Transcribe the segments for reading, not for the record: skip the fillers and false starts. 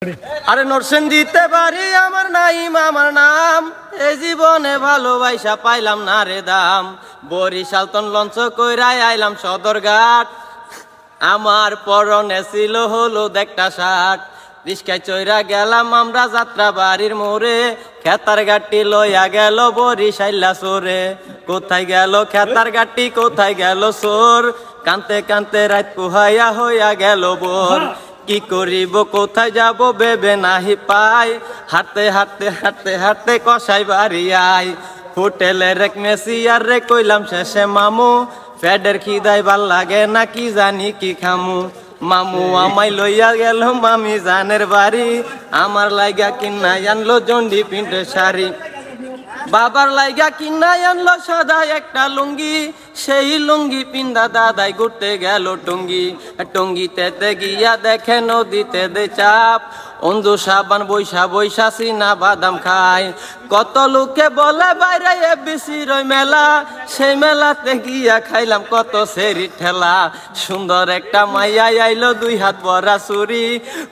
আরে নরসিংদীতে বাড়ি আমার নাইম আমার নাম, এই জীবনে ভালোবাসা পাইলাম না রে দাম। বরিশাল তন লঞ্চ কইরাই আইলাম সদরঘাট, আমার পরনে ছিল হলুদ একটা শার্ট। রিস্কায় চইরা গেলাম আমরা যাত্রা বাড়ির মোড়ে, খেতার গাটি লইয়া গেল বরিশাইলা সোরে। কোথায় গেল খেতার গাটি, কোথায় গেল সোর, কানতে কানতে রাত পুহাইয়া হইয়া গেল বোর। কি করিব কোথায় যাব বেবে নাহি পাই, হাঁটতে হাঁটতে হাঁটতে হাঁটতে কষাই বাড়ি আই। হোটেলের এক মেসিয়ার রে কইলাম শেষে মামু, ফেডের খিদাই ভাল লাগে না কি জানি কি খামু। মামু আমায় লইয়া গেল মামি জানের বাড়ি, আমার লাইগা কিনাই আনলো জন্ডি প্রিন্টের শাড়ি। বাবার লাইগা কিনাই আনলো সাদা একটা লুঙ্গি, সেই লুঙ্গি পিন্দা দাদাই ঘুরতে গেল টঙ্গি। টঙ্গিতে গিয়া দেখে নদীতে দে চাপ, অঞ্জু সাবান বৈশা বৈশা সিনা বাদাম খায়। কত লোকে বলে বাইরে এবিসির ওই মেলা, সেই মেলাতে গিয়া খাইলাম কত সেরি ঠেলা। সুন্দর একটা মাইয়া আইলো দুই হাত ভরা চুরি,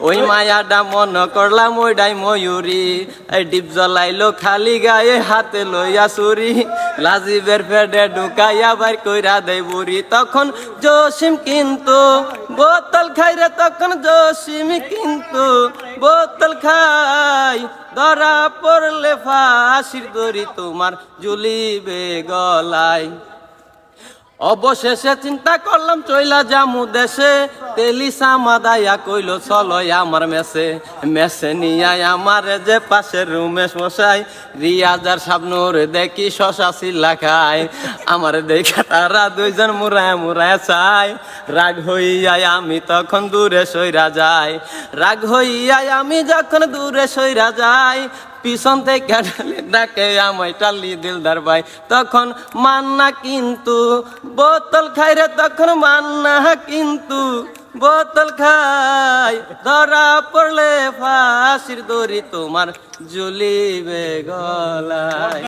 ওই মায়াটা মন করলাম ওইটাই ময়ূরী। এই ডিপ জ্বলাইলো খালি গায়ে হাতে লইয়া চুরি, লাজিবের ফেডে ঢুকাইয়া বাইর কইরা দেয় বুড়ি। তখন জসিম কিন্তু বোতল খাই রে, তখন জসিম কিন্তু বোতল খাই। ধরা পড়লে ফাঁসির দড়ি তোমার ঝুলিবে গলায়। অবশেষে চিন্তা করলাম চইলা জামু দেশে, তেলিসা মাদাইয়া কইল চলো আমার মেসে। মেসে নিয়াই আমার যে পাশের রুমেশ মশাই, রিয়াজার সাবনুর দেখি শশা চিল্লা খায়। আমার দেখা তারা দুইজন মুরায় মুরায় চাই, রাগ হইয়াই আমি তখন দূরে সইরা যাই। রাগ হইয়াই আমি যখন দূরে সইরা যাই, পিছন থেকে ডাকে আমায় টালি দিলদার ভাই। তখন মান্না কিন্তু বোতল খাই রে, তখন মান্না কিন্তু বোতল খাই। ধরা পড়লে ফাঁসির দড়ি তোমার ঝুলিবে গলায়।